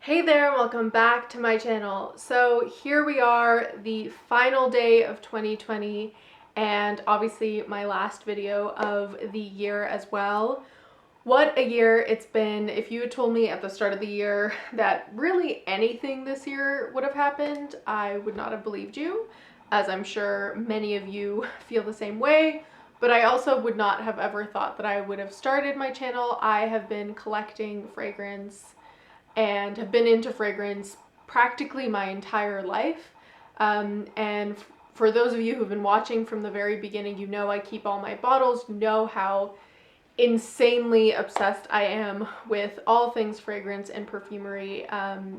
Hey there, welcome back to my channel. So here we are, the final day of 2020, and obviously my last video of the year as well. What a year it's been. If you had told me at the start of the year that really anything this year would have happened, I would not have believed you, as I'm sure many of you feel the same way. But I also would not have ever thought that I would have started my channel. I have been collecting fragrance and have been into fragrance practically my entire life. And for those of you who've been watching from the very beginning, you know I keep all my bottles. You know how insanely obsessed I am with all things fragrance and perfumery.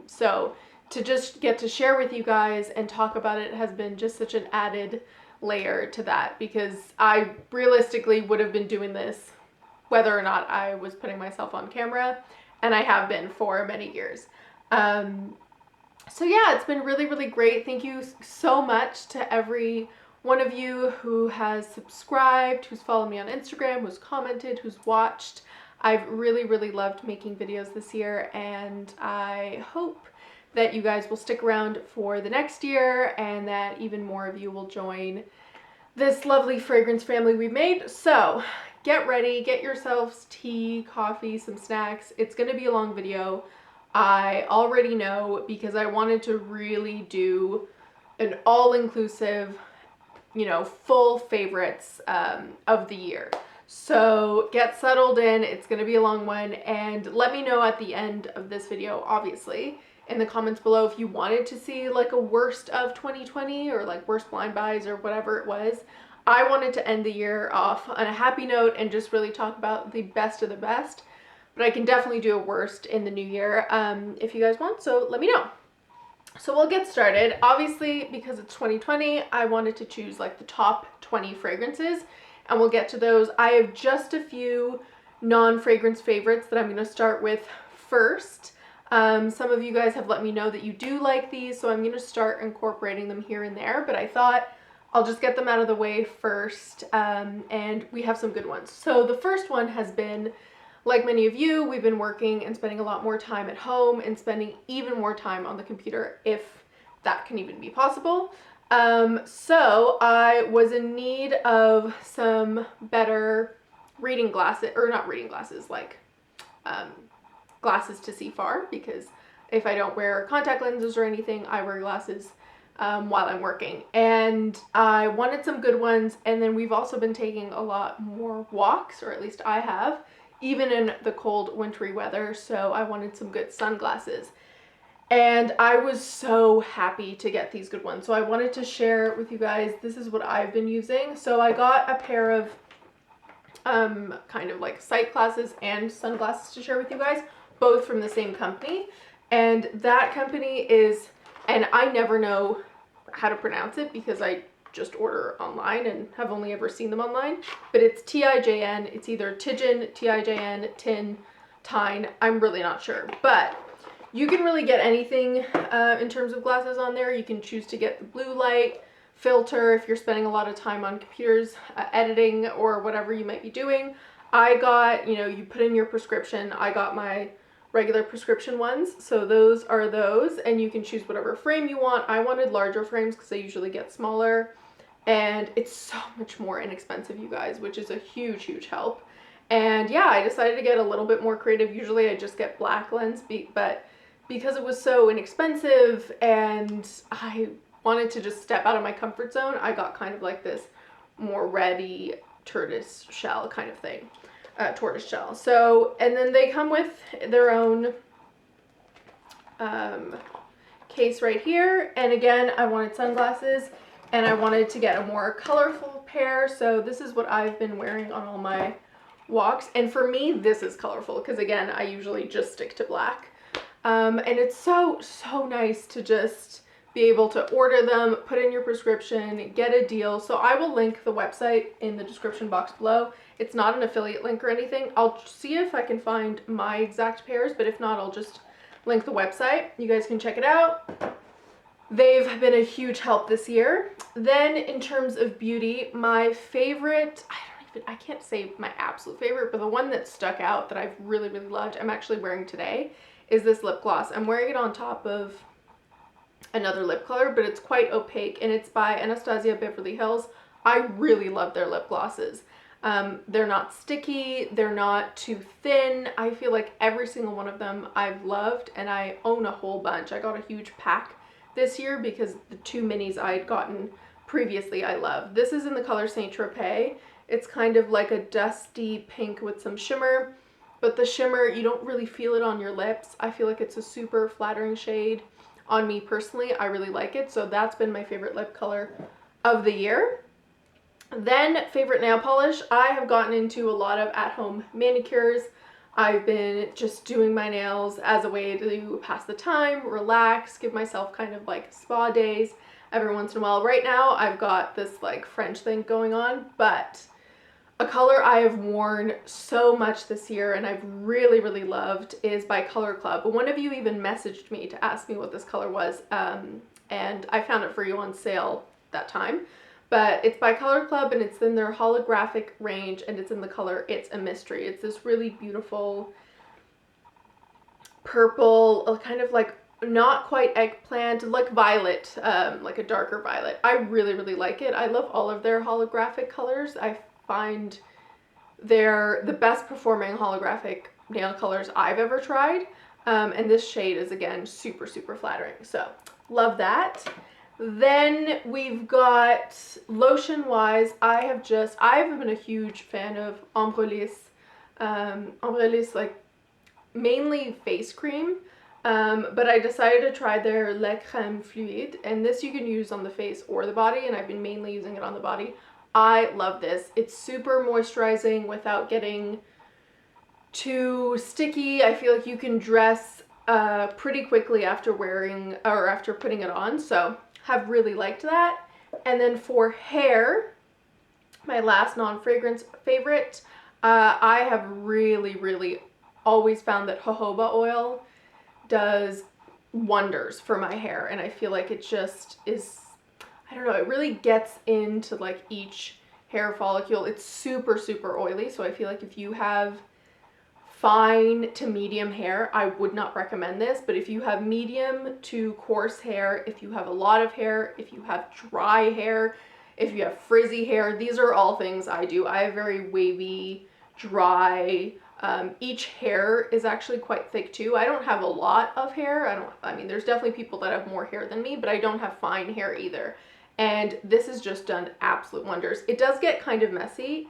So to just get to share with you guys and talk about it has been just such an added layer to that, because I realistically would have been doing this whether or not I was putting myself on camera, and I have been for many years. So yeah, it's been really, really great. Thank you so much to every one of you who has subscribed, who's followed me on Instagram, who's commented, who's watched. I've really, really loved making videos this year, and I hope that you guys will stick around for the next year and that even more of you will join this lovely fragrance family we've made. So get ready, get yourselves tea, coffee, some snacks. It's gonna be a long video. I already know, because I wanted to really do an all-inclusive, full favorites of the year. So get settled in, it's gonna be a long one, and let me know at the end of this video, obviously, in the comments below if you wanted to see like a worst of 2020 or like worst blind buys or whatever it was. I wanted to end the year off on a happy note and just really talk about the best of the best, but I can definitely do a worst in the new year if you guys want, so let me know. So we'll get started. Obviously, because it's 2020, I wanted to choose like the top 20 fragrances, and we'll get to those. I have just a few non-fragrance favorites that I'm going to start with first. Some of you guys have let me know that you do like these, so I'm going to start incorporating them here and there, but I thought I'll just get them out of the way first, and we have some good ones. So the first one has been, like many of you, we've been working and spending a lot more time at home and spending even more time on the computer, if that can even be possible. So I was in need of some better reading glasses, or not reading glasses, like glasses to see far, because if I don't wear contact lenses or anything, I wear glasses while I'm working, and I wanted some good ones. And then we've also been taking a lot more walks, or at least I have, even in the cold wintry weather, so I wanted some good sunglasses. And I was so happy to get these good ones, so I wanted to share with you guys, this is what I've been using. So I got a pair of kind of like sight glasses and sunglasses to share with you guys, both from the same company, and that company is, and I never know how to pronounce it because I just order online and have only ever seen them online, but it's T-I-J-N. It's either Tijin, T-I-J-N, Tin, Tine, I'm really not sure, but you can really get anything in terms of glasses on there. You can choose to get the blue light filter if you're spending a lot of time on computers editing or whatever you might be doing. I got, you put in your prescription. I got my regular prescription ones, so those are those, and you can choose whatever frame you want. I wanted larger frames because I usually get smaller, and it's so much more inexpensive, you guys, which is a huge help. And yeah, I decided to get a little bit more creative. Usually I just get black lens, but because it was so inexpensive and I wanted to just step out of my comfort zone, I got kind of like this more reddy tortoise shell kind of thing. Tortoise shell. So, and then they come with their own case right here. And again, I wanted sunglasses and I wanted to get a more colorful pair. So this is what I've been wearing on all my walks. And for me, this is colorful because again, I usually just stick to black. And it's so nice to just be able to order them, put in your prescription, get a deal. So I will link the website in the description box below. It's not an affiliate link or anything. I'll see if I can find my exact pairs, but if not, I'll just link the website. You guys can check it out. They've been a huge help this year. Then in terms of beauty, my favorite, I can't say my absolute favorite, but the one that stuck out that I've really loved, I'm actually wearing today, is this lip gloss. I'm wearing it on top of another lip color, but it's quite opaque, and it's by Anastasia Beverly Hills. I really love their lip glosses. They're not sticky, they're not too thin. I feel like every single one of them I've loved, and I own a whole bunch. I got a huge pack this year because the 2 minis I had gotten previously I love. This is in the color Saint Tropez. It's kind of like a dusty pink with some shimmer, but the shimmer, you don't really feel it on your lips. I feel like it's a super flattering shade on me personally. I really like it, so that's been my favorite lip color of the year. Then favorite nail polish, I have gotten into a lot of at-home manicures. I've been just doing my nails as a way to pass the time, relax, give myself kind of like spa days every once in a while. Right now I've got this like French thing going on, but a color I have worn so much this year and I've really loved is by Color Club. One of you even messaged me to ask me what this color was, and I found it for you on sale that time. But it's by Color Club, and it's in their holographic range, and it's in the color It's a Mystery. It's this really beautiful purple, kind of like not quite eggplant, like violet, like a darker violet. I really like it. I love all of their holographic colors. I find they're the best performing holographic nail colors I've ever tried. And this shade is, again, super flattering. So love that. Then we've got lotion wise, I've been a huge fan of Ambre Lis, like mainly face cream, but I decided to try their Le Crème Fluide, and this you can use on the face or the body, and I've been mainly using it on the body. I love this. It's super moisturizing without getting too sticky. I feel like you can dress pretty quickly after wearing or after putting it on, so have really liked that. And then for hair, my last non-fragrance favorite, I have really always found that jojoba oil does wonders for my hair, and I feel like it just is, I don't know, it really gets into like each hair follicle. It's super oily, so I feel like if you have fine to medium hair, I would not recommend this, but if you have medium to coarse hair, if you have a lot of hair, if you have dry hair, if you have frizzy hair, these are all things I do. I have very wavy, dry, each hair is actually quite thick too. I don't have a lot of hair. I mean, there's definitely people that have more hair than me, but I don't have fine hair either. And this has just done absolute wonders. It does get kind of messy.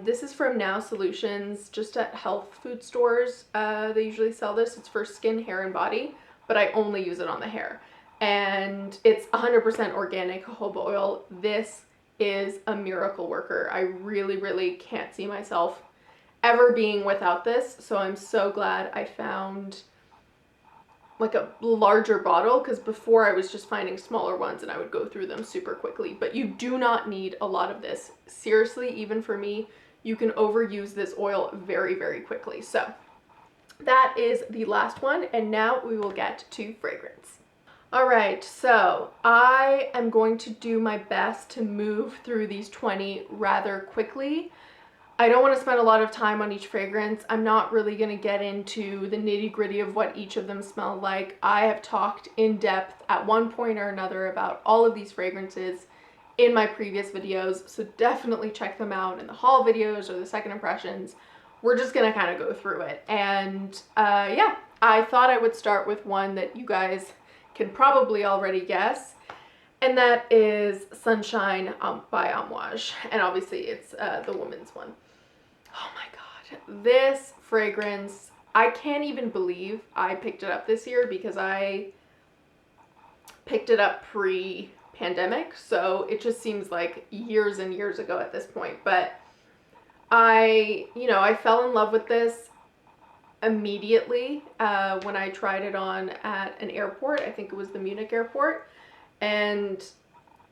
This is from Now Solutions, just at health food stores. They usually sell this. It's for skin, hair, and body, but I only use it on the hair. And it's 100% organic jojoba oil. This is a miracle worker. I really can't see myself ever being without this, so I'm so glad I found like a larger bottle, because before I was just finding smaller ones and I would go through them super quickly. But you do not need a lot of this. Seriously, even for me, you can overuse this oil very quickly. So that is the last one, and now we will get to fragrance. Alright, so I am going to do my best to move through these 20 rather quickly. I don't want to spend a lot of time on each fragrance. I'm not really going to get into the nitty-gritty of what each of them smell like. I have talked in depth at one point or another about all of these fragrances in my previous videos, so definitely check them out in the haul videos or the second impressions. We're just going to kind of go through it. And yeah, I thought I would start with one that you guys can probably already guess, and that is Sunshine by Amouage. And obviously it's the woman's one. Oh my god, this fragrance, I can't even believe I picked it up this year, because I picked it up pre-pandemic, so it just seems like years and years ago at this point. But I fell in love with this immediately when I tried it on at an airport. I think it was the Munich airport. And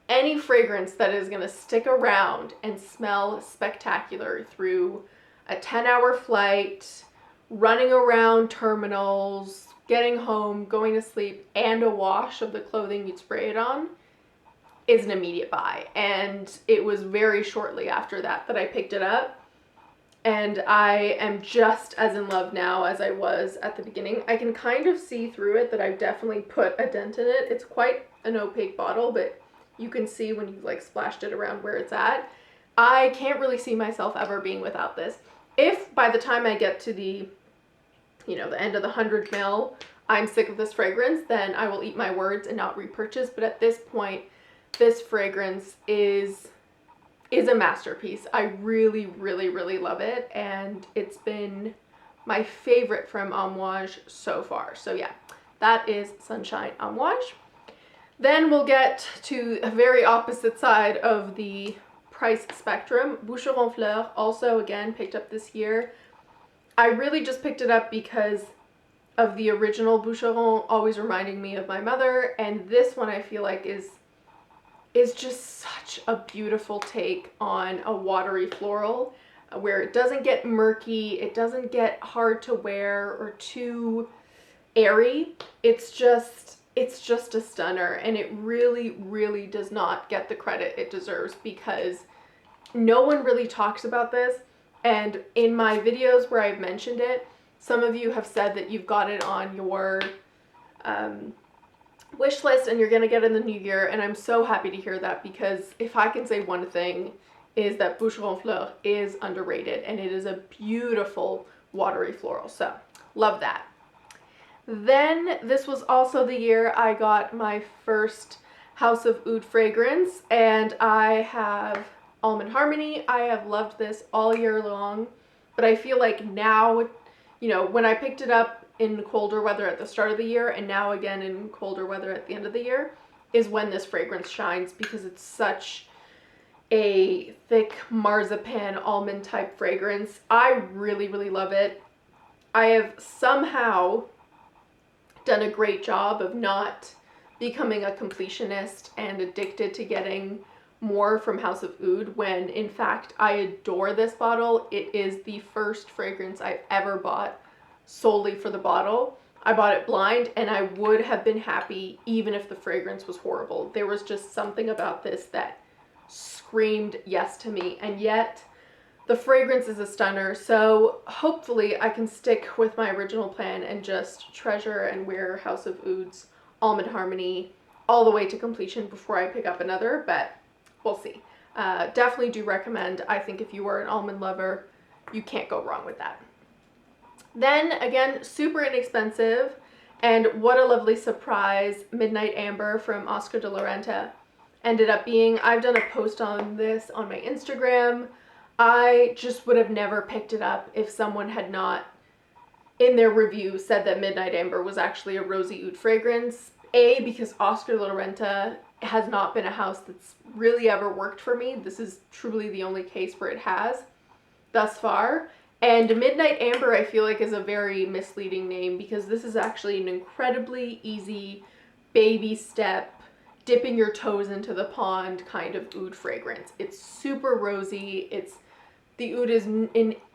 any fragrance that is going to stick around and smell spectacular through a 10-hour flight, running around terminals, getting home, going to sleep, and a wash of the clothing you'd spray it on is an immediate buy. And it was very shortly after that that I picked it up. and I am just as in love now as I was at the beginning. I can kind of see through it that I've definitely put a dent in it. It's quite an opaque bottle, but you can see when you like splashed it around where it's at. I can't really see myself ever being without this. If by the time I get to the, you know, the end of the 100 ml, I'm sick of this fragrance, then I will eat my words and not repurchase. But at this point, this fragrance is a masterpiece. I really, really, really love it, and it's been my favorite from Amouage so far. So yeah, that is Sunshine Amouage. Then we'll get to a very opposite side of the price spectrum. Boucheron Fleur, also again picked up this year. I really just picked it up because of the original Boucheron always reminding me of my mother, and this one I feel like is just such a beautiful take on a watery floral, where it doesn't get murky, it doesn't get hard to wear or too airy. It's just a stunner, and it really, really does not get the credit it deserves because no one really talks about this. And in my videos where I've mentioned it, some of you have said that you've got it on your wish list and you're gonna get it in the new year, and I'm so happy to hear that, because if I can say one thing, is that Boucheron Fleur is underrated, and it is a beautiful watery floral, so love that. Then this was also the year I got my first House of Oud fragrance, and I have Almond Harmony. I have loved this all year long, but I feel like now, you know, when I picked it up in colder weather at the start of the year and now again in colder weather at the end of the year, is when this fragrance shines, because it's such a thick marzipan almond type fragrance. I really, really love it. I have somehow done a great job of not becoming a completionist and addicted to getting more from House of Oud, when in fact I adore this bottle. It is the first fragrance I've ever bought solely for the bottle. I bought it blind, and I would have been happy even if the fragrance was horrible. There was just something about this that screamed yes to me, and yet the fragrance is a stunner. So hopefully I can stick with my original plan and just treasure and wear House of Oud's Almond Harmony all the way to completion before I pick up another, but we'll see. Definitely do recommend. I think if you are an almond lover, you can't go wrong with that. Then again, super inexpensive, and what a lovely surprise, Midnight Amber from Oscar de la Renta ended up being. I've done a post on this on my Instagram. I just would have never picked it up if someone had not, in their review, said that Midnight Amber was actually a rosy oud fragrance. A, because Oscar de la Renta has not been a house that's really ever worked for me. This is truly the only case where it has thus far. And Midnight Amber, I feel like, is a very misleading name, because this is actually an incredibly easy baby step, dipping your toes into the pond kind of oud fragrance. It's super rosy. The oud is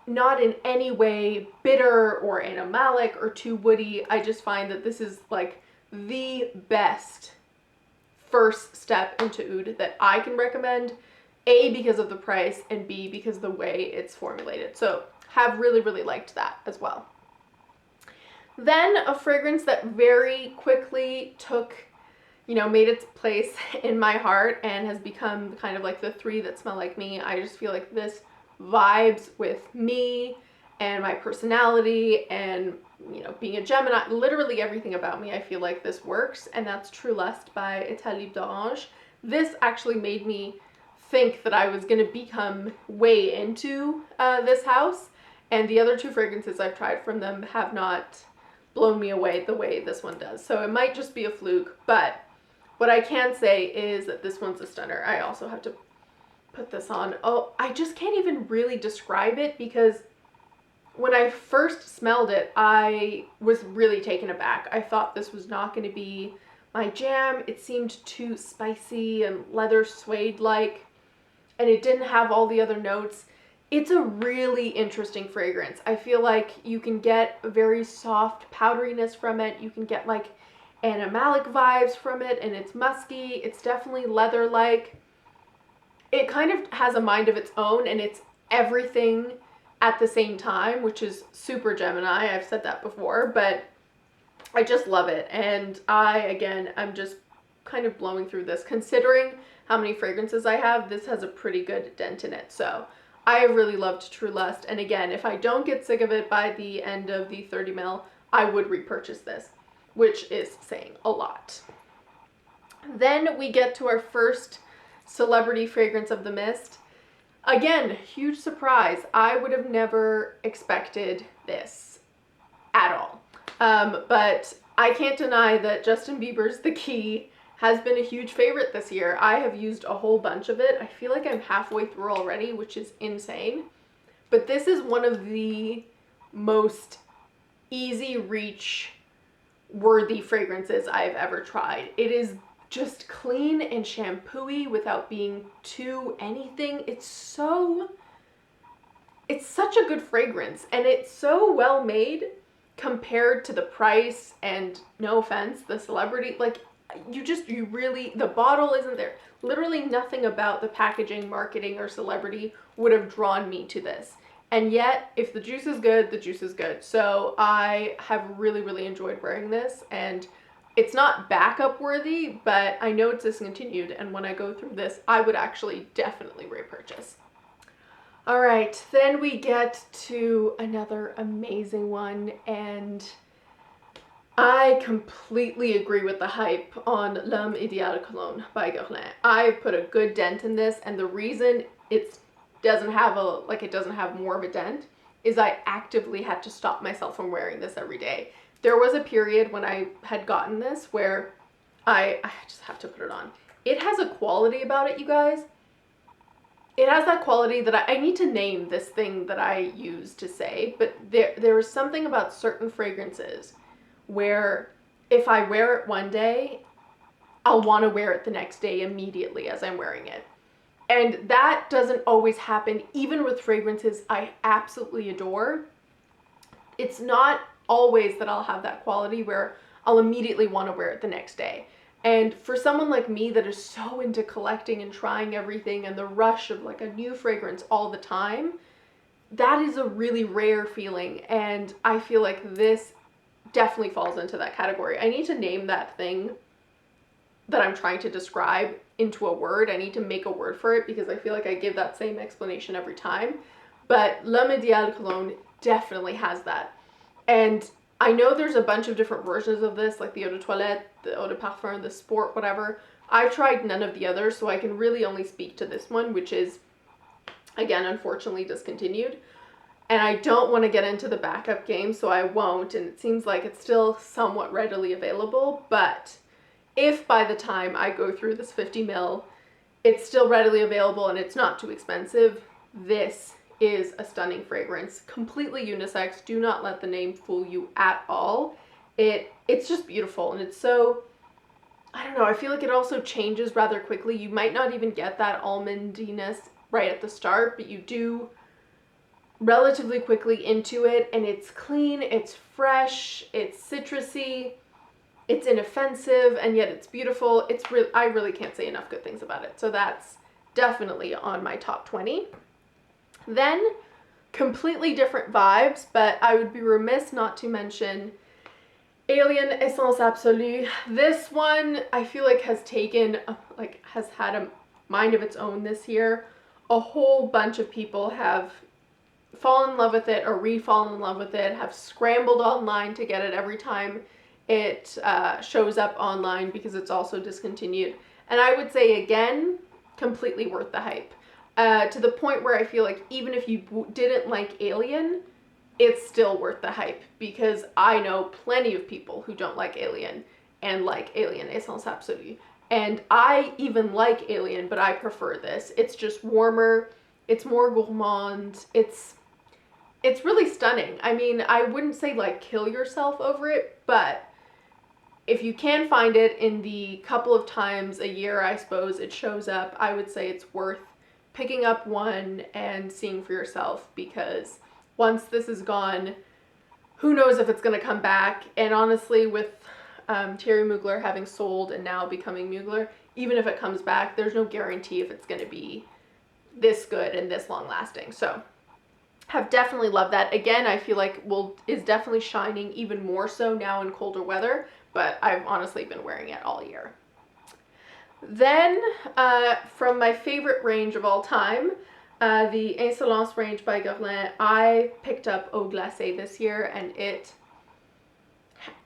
not in any way bitter or animalic or too woody. I just find that this is like the best first step into oud that I can recommend. A, because of the price, and B, because of the way it's formulated. So have really, really liked that as well. Then a fragrance that very quickly took, you know, made its place in my heart and has become kind of like the three that smell like me. I just feel like this vibes with me and my personality, and, you know, being a Gemini, literally everything about me, I feel like this works, and that's True Lust by Etat Libre d'Orange. This actually made me think that I was going to become way into this house, and the other two fragrances I've tried from them have not blown me away the way this one does. So it might just be a fluke, but what I can say is that this one's a stunner. I also have to put this on. Oh, I just can't even really describe it, because when I first smelled it, I was really taken aback. I thought this was not going to be my jam. It seemed too spicy and leather suede-like, and it didn't have all the other notes. It's a really interesting fragrance. I feel like you can get a very soft powderiness from it. You can get like animalic vibes from it, and it's musky. It's definitely leather-like. It kind of has a mind of its own, and it's everything at the same time, which is super Gemini. I've said that before, but I just love it. And I'm just kind of blowing through this. Considering how many fragrances I have, this has a pretty good dent in it. So I have really loved True Lust. And again, if I don't get sick of it by the end of the 30 ml, I would repurchase this, which is saying a lot. Then we get to our first celebrity fragrance of the mist. Again, huge surprise. I would have never expected this at all. But I can't deny that Justin Bieber's The Key has been a huge favorite this year. I have used a whole bunch of it. I feel like I'm halfway through already, which is insane. But this is one of the most easy reach worthy fragrances I've ever tried. It is just clean and shampooey without being too anything. It's such a good fragrance, and it's so well made compared to the price and, no offense, the celebrity. Like, you really, the bottle isn't there. Literally nothing about the packaging, marketing, or celebrity would have drawn me to this. And yet, if the juice is good, the juice is good. So I have really, really enjoyed wearing this, and it's not backup worthy, but I know it's discontinued, and when I go through this, I would actually definitely repurchase. All right, then we get to another amazing one, and I completely agree with the hype on L'Homme Idéal Cologne by Guerlain. I've put a good dent in this, and the reason it doesn't have more of a dent is I actively had to stop myself from wearing this every day. There was a period when I had gotten this where I just have to put it on. It has a quality about it, you guys. It has that quality that I need to name this thing that I use to say, but there is something about certain fragrances where if I wear it one day, I'll want to wear it the next day immediately as I'm wearing it. And that doesn't always happen, even with fragrances I absolutely adore. It's not always that I'll have that quality where I'll immediately want to wear it the next day. And for someone like me that is so into collecting and trying everything and the rush of like a new fragrance all the time, that is a really rare feeling. And I feel like this definitely falls into that category. I need to name that thing that I'm trying to describe into a word. I need to make a word for it because I feel like I give that same explanation every time. But L'Homme Idéal Cologne definitely has that. And I know there's a bunch of different versions of this, like the eau de toilette, the eau de parfum, the sport, whatever. I've tried none of the others, so I can really only speak to this one, which is, again, unfortunately discontinued. And I don't want to get into the backup game, so I won't. And it seems like it's still somewhat readily available. But if by the time I go through this 50 ml, it's still readily available and it's not too expensive, this is a stunning fragrance. Completely unisex. Do not let the name fool you at all. It's just beautiful, and it's so, I don't know, I feel like it also changes rather quickly. You might not even get that almondiness right at the start, but you do relatively quickly into it, and it's clean, it's fresh, it's citrusy, it's inoffensive, and yet it's beautiful. I really can't say enough good things about it. So that's definitely on my top 20. Then, completely different vibes, but I would be remiss not to mention Alien Essence Absolue. This one I feel like has had a mind of its own this year. A whole bunch of people have fallen in love with it or re-fallen in love with it, have scrambled online to get it every time it shows up online because it's also discontinued. And I would say, again, completely worth the hype. To the point where I feel like even if you didn't like Alien, it's still worth the hype, because I know plenty of people who don't like Alien and like Alien Essence Absolue. And I even like Alien, but I prefer this. It's just warmer, it's more gourmand, it's really stunning. I mean, I wouldn't say like kill yourself over it, but if you can find it in the couple of times a year, I suppose, it shows up, I would say it's worth picking up one and seeing for yourself, because once this is gone, who knows if it's going to come back. And honestly, with Thierry Mugler having sold and now becoming Mugler, even if it comes back, there's no guarantee if it's going to be this good and this long lasting. So Have definitely loved that. Again, I feel like is definitely shining even more so now in colder weather, but I've honestly been wearing it all year. Then, from my favorite range of all time, the Insolence range by Guerlain, I picked up Eau Glacée this year, and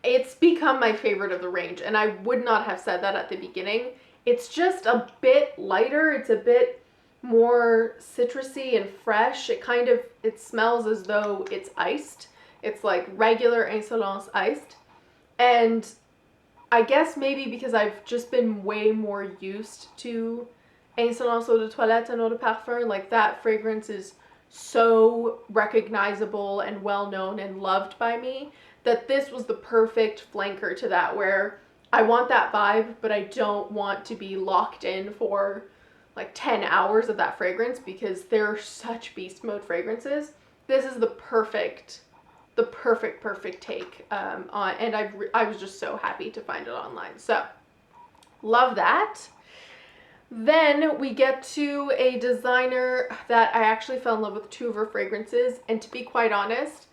it's become my favorite of the range, and I would not have said that at the beginning. It's just a bit lighter, it's a bit more citrusy and fresh. It smells as though it's iced. It's like regular Insolence iced. And I guess maybe because I've just been way more used to Insolence Eau de Toilette and Eau de Parfum, like that fragrance is so recognizable and well known and loved by me, that this was the perfect flanker to that, where I want that vibe, but I don't want to be locked in for like 10 hours of that fragrance, because they're such beast mode fragrances. This is the perfect take on, and I was just so happy to find it online. So love that. Then we get to a designer that I actually fell in love with 2 of her fragrances, and to be quite honest,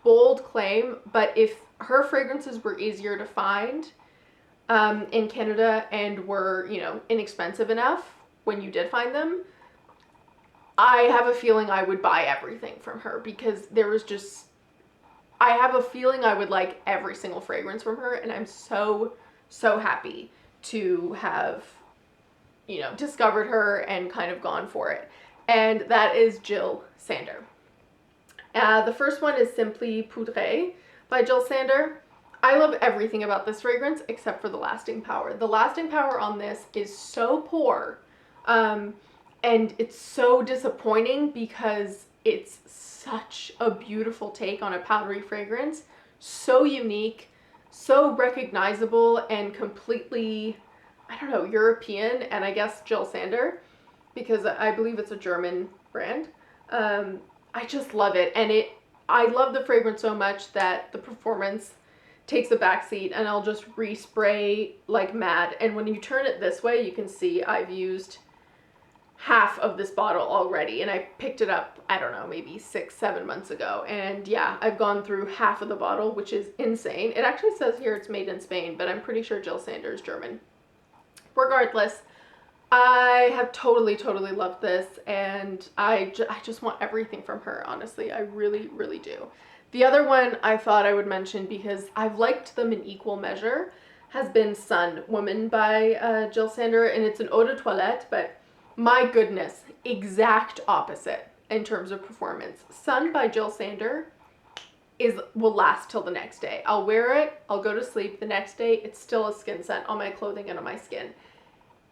bold claim, but if her fragrances were easier to find in Canada and were, you know, inexpensive enough when you did find them, I have a feeling I would buy everything from her, because there was just, I have a feeling I would like every single fragrance from her, and I'm so happy to have, you know, discovered her and kind of gone for it. And that is Jill Sander. The first one is Simply Poudré by Jill Sander. I love everything about this fragrance except for the lasting power. The lasting power on this is so poor, and it's so disappointing because it's such a beautiful take on a powdery fragrance. So unique, so recognizable, and completely, I don't know, European, and I guess Jill Sander, because I believe it's a German brand. I just love it, and I love the fragrance so much that the performance takes a backseat, and I'll just respray like mad. And when you turn it this way, you can see I've used half of this bottle already, and I picked it up, I don't know, maybe 6-7 months ago, and yeah, I've gone through half of the bottle, which is insane. It actually says here it's made in Spain, but I'm pretty sure Jill Sander is German. Regardless, I have totally loved this, and I just want everything from her, honestly. I really do. The other one I thought I would mention, because I've liked them in equal measure, has been Sun Woman by Jill Sander, and it's an eau de toilette, but my goodness, exact opposite in terms of performance. Sun by Jill Sander will last till the next day. I'll wear it, I'll go to sleep, the next day it's still a skin scent on my clothing and on my skin.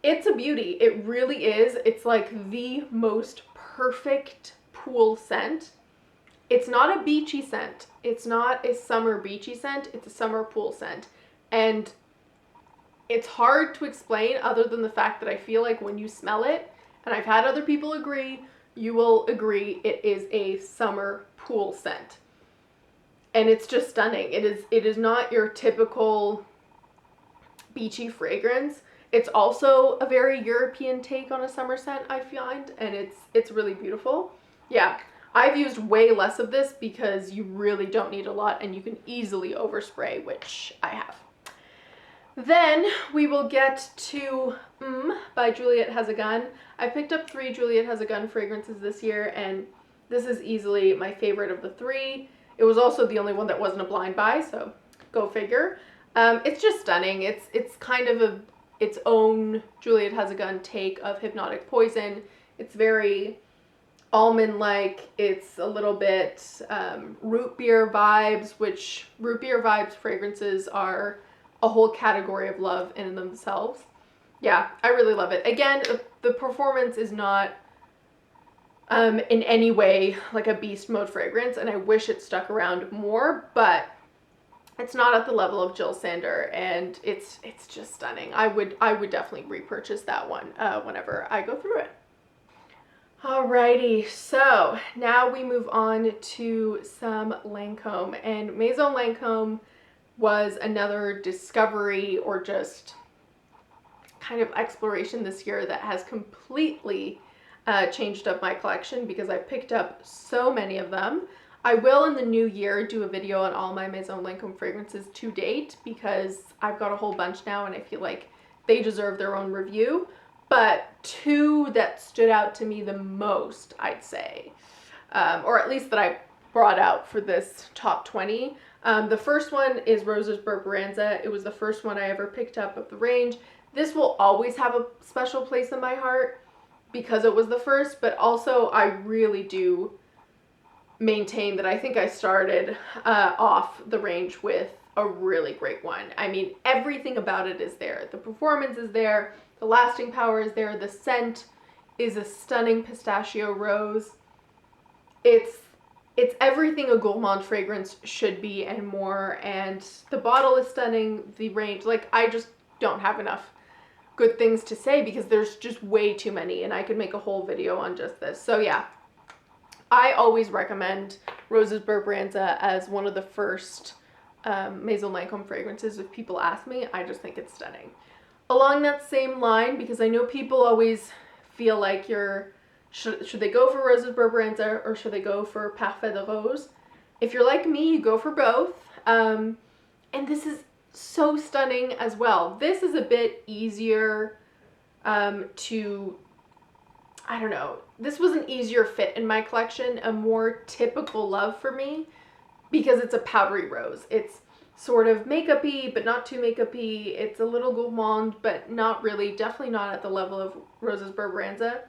It's a beauty, it really is. It's like the most perfect pool scent. It's not a beachy scent. It's not a summer beachy scent. It's a summer pool scent. And it's hard to explain other than the fact that I feel like when you smell it, and I've had other people agree, you will agree it is a summer pool scent. And it's just stunning. It is not your typical beachy fragrance. It's also a very European take on a summer scent, I find, and it's really beautiful. Yeah, I've used way less of this because you really don't need a lot, and you can easily overspray, which I have. Then we will get to by Juliette Has a Gun. I picked up 3 Juliette Has a Gun fragrances this year, and this is easily my favorite of the 3. It was also the only one that wasn't a blind buy, so go figure. It's just stunning. It's kind of its own Juliette Has a Gun take of Hypnotic Poison. It's very almond-like. It's a little bit root beer vibes, which root beer vibes fragrances are a whole category of love in themselves. Yeah, I really love it. Again, the performance is not in any way like a beast mode fragrance, and I wish it stuck around more, but it's not at the level of Jill Sander, and it's just stunning. I would definitely repurchase that one whenever I go through it. Alrighty, so now we move on to some Lancome, and Maison Lancome was another discovery or just kind of exploration this year that has completely changed up my collection because I picked up so many of them. I will in the new year do a video on all my Maison Lancome fragrances to date because I've got a whole bunch now and I feel like they deserve their own review. But two that stood out to me the most, I'd say, or at least that I brought out for this top 20. The first one is Rose's Berberanza. It was the first one I ever picked up of the range. This will always have a special place in my heart because it was the first, but also I really do maintain that I think I started off the range with a really great one. I mean, everything about it is there. The performance is there, the lasting power is there, the scent is a stunning pistachio rose. It's everything a gourmand fragrance should be and more, and the bottle is stunning, the range, like I just don't have enough good things to say because there's just way too many and I could make a whole video on just this. So yeah, I always recommend Rose's Berberanza as one of the first Maison Lancome fragrances if people ask me. I just think it's stunning. Along that same line, because I know people always feel like should they go for Rose's Berberanza or should they go for Parfait de Rose? If you're like me, you go for both. And this is so stunning as well. This is a bit easier to, I don't know, this was an easier fit in my collection, a more typical love for me because it's a powdery rose. It's sort of makeup-y, but not too makeup-y. It's a little gourmand, but not really, definitely not at the level of Rose's Berberanza.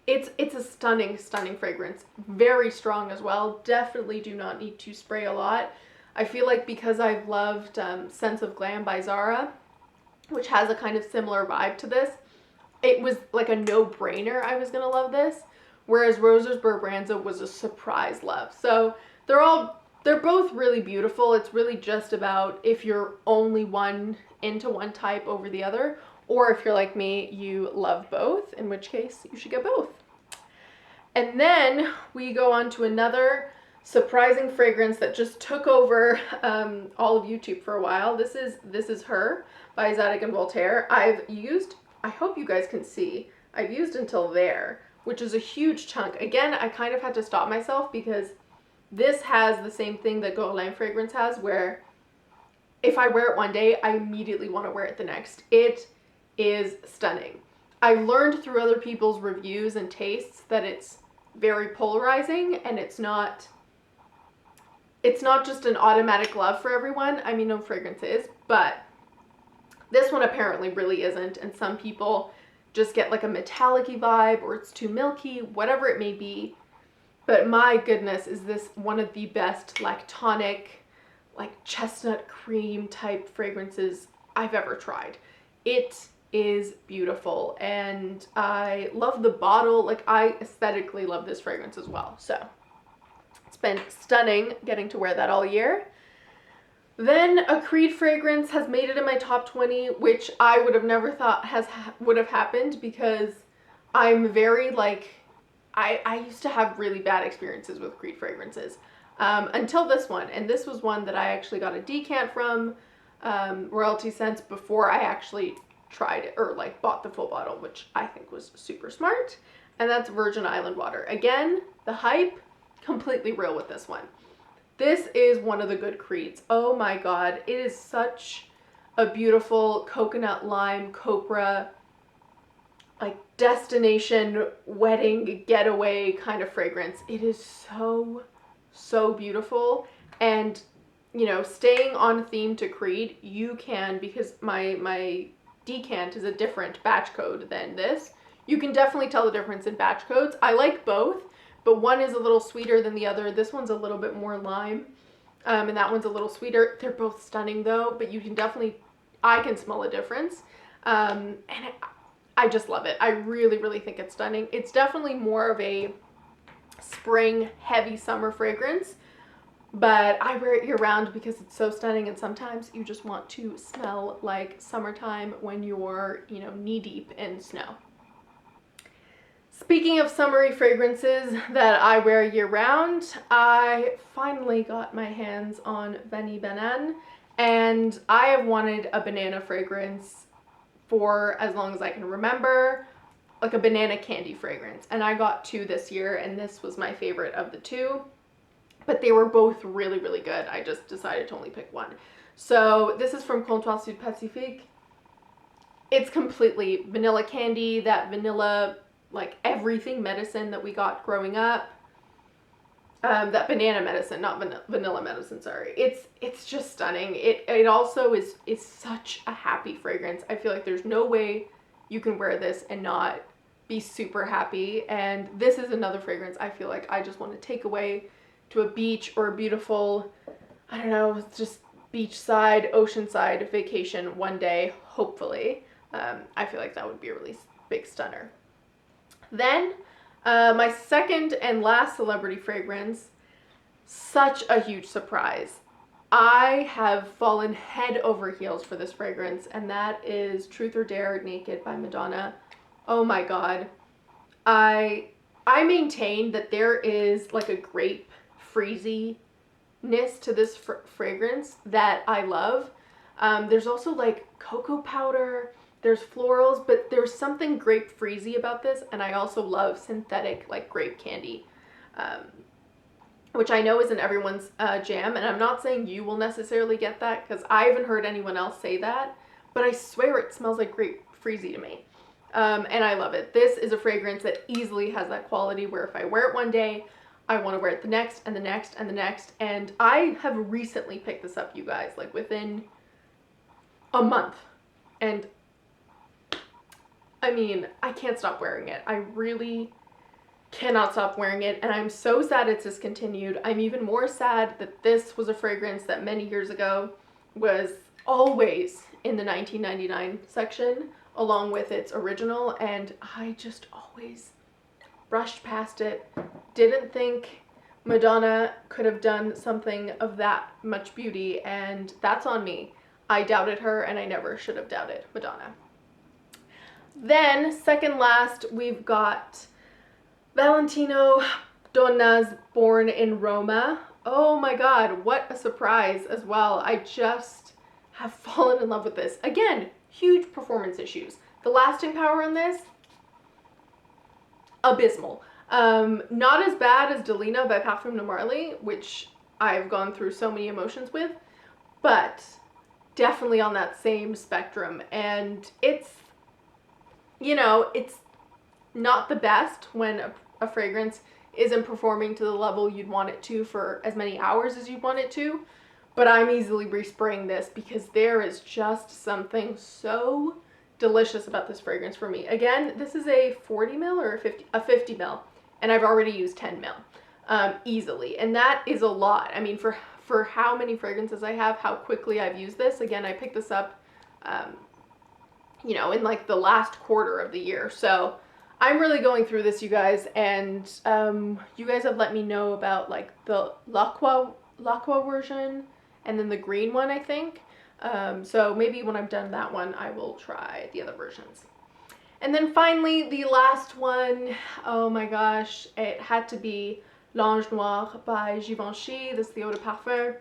It's a stunning, stunning fragrance. Very strong as well. Definitely do not need to spray a lot. I feel like because I've loved Sense of Glam by Zara, which has a kind of similar vibe to this, it was like a no-brainer I was going to love this, whereas Rose's Berberanza was a surprise love. So they're both really beautiful. It's really just about if you're only into one type over the other, or if you're like me, you love both, in which case you should get both. And then we go on to another surprising fragrance that just took over all of YouTube for a while. This is Her by Zadig & Voltaire. I've used, I hope you guys can see, I've used until there, which is a huge chunk. Again, I kind of had to stop myself because this has the same thing that Guerlain fragrance has, where if I wear it one day, I immediately want to wear it the next. It is stunning. I learned through other people's reviews and tastes that it's very polarizing and it's not just an automatic love for everyone. I mean, no fragrance is, but this one apparently really isn't, and some people just get like a metallic-y vibe or it's too milky, whatever it may be. But my goodness, is this one of the best lactonic, like chestnut cream type fragrances I've ever tried. It is beautiful and I love the bottle. Like I aesthetically love this fragrance as well. So it's been stunning getting to wear that all year. Then a Creed fragrance has made it in my top 20, which I would have never thought would have happened because I'm very like, I used to have really bad experiences with Creed fragrances until this one. And this was one that I actually got a decant from Royalty Scents before I actually tried it, or like bought the full bottle, which I think was super smart. And that's Virgin Island water. Again, the hype, completely real with this one. This is one of the good Creeds. Oh my God, it is such a beautiful coconut lime copra, like destination wedding getaway kind of fragrance. It is so, so beautiful. And you know, staying on theme to Creed, you can, because my decant is a different batch code than this. You can definitely tell the difference in batch codes. I like both, but one is a little sweeter than the other. This one's a little bit more lime, and that one's a little sweeter. They're both stunning though, but you can definitely, I can smell a difference. And I just love it. I really, really think it's stunning. It's definitely more of a spring, heavy summer fragrance, but I wear it year round because it's so stunning, and sometimes you just want to smell like summertime when you're, you know, knee deep in snow. Speaking of summery fragrances that I wear year round, I finally got my hands on Vanille Banane, and I have wanted a banana fragrance for as long as I can remember. like a banana candy fragrance, and I got 2 this year, and this was my favorite of the 2, but they were both really, really good. I just decided to only pick one. So this is from Comptoir Sud Pacifique. It's completely vanilla candy, that vanilla, like everything medicine that we got growing up. That banana medicine, not vanilla medicine, sorry. It's just stunning. It also is such a happy fragrance. I feel like there's no way you can wear this and not be super happy. And this is another fragrance I feel like I just want to take away to a beach or a beautiful, I don't know, just beachside, oceanside vacation one day, hopefully. I feel like that would be a really big stunner. Then my second and last celebrity fragrance, such a huge surprise. I have fallen head over heels for this fragrance, and that is Truth or Dare Naked by Madonna. Oh my god. I maintain that there is like a grape freeziness to this fragrance that I love. There's also like cocoa powder, there's florals, but there's something grape freezy about this, and I also love synthetic like grape candy, which I know isn't everyone's jam, and I'm not saying you will necessarily get that, because I haven't heard anyone else say that, but I swear it smells like grape freezy to me. And I love it. This is a fragrance that easily has that quality where if I wear it one day, I want to wear it the next and the next and the next. And I have recently picked this up, you guys, like within a month. And I mean, I can't stop wearing it. I really cannot stop wearing it. And I'm so sad it's discontinued. I'm even more sad that this was a fragrance that many years ago was always in the 1999 section along with its original, and I just always brushed past it. Didn't think Madonna could have done something of that much beauty, and that's on me. I doubted her, and I never should have doubted Madonna. Then, second last, we've got Valentino Donna's Born in Roma. Oh my god, what a surprise as well. I just have fallen in love with this. Again, huge performance issues. The lasting power on this, abysmal. Not as bad as Delina by Parfum de Marly, which I've gone through so many emotions with, but definitely on that same spectrum. And it's, you know, it's not the best when a fragrance isn't performing to the level you'd want it to for as many hours as you'd want it to, but I'm easily respraying this because there is just something so delicious about this fragrance for me. Again, this is a 40 ml or a 50 ml, and I've already used 10 ml easily, and that is a lot. I mean, for how many fragrances I have, how quickly I've used this. Again, I picked this up, you know, in like the last quarter of the year, so I'm really going through this, you guys, and you guys have let me know about like the L'Aqua version and then the green one, I think. So maybe when I'm done that one, I will try the other versions. And then finally, the last one, oh my gosh, it had to be L'Ange Noir by Givenchy, this is the eau de parfum.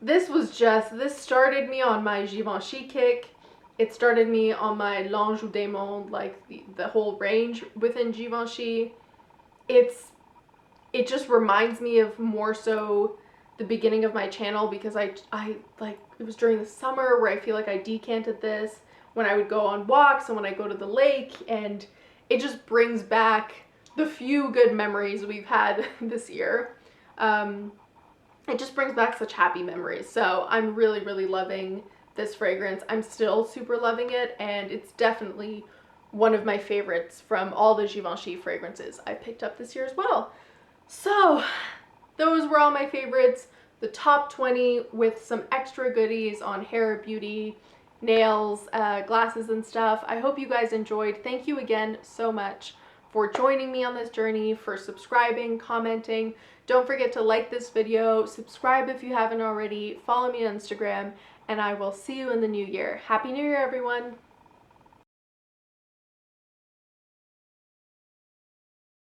This started me on my Givenchy kick. It started me on my L'Ange ou Démon, like the whole range within Givenchy. It just reminds me of more so the beginning of my channel, because I like, it was during the summer where I feel like I decanted this when I would go on walks and when I go to the lake, and it just brings back the few good memories we've had this year. It just brings back such happy memories. So I'm really, really loving this fragrance. I'm still super loving it, and it's definitely one of my favorites from all the Givenchy fragrances I picked up this year as well. So those were all my favorites, the top 20 with some extra goodies on hair, beauty, nails, glasses and stuff. I hope you guys enjoyed. Thank you again so much for joining me on this journey, for subscribing, commenting. Don't forget to like this video, subscribe if you haven't already, follow me on Instagram, and I will see you in the new year. Happy New Year, everyone!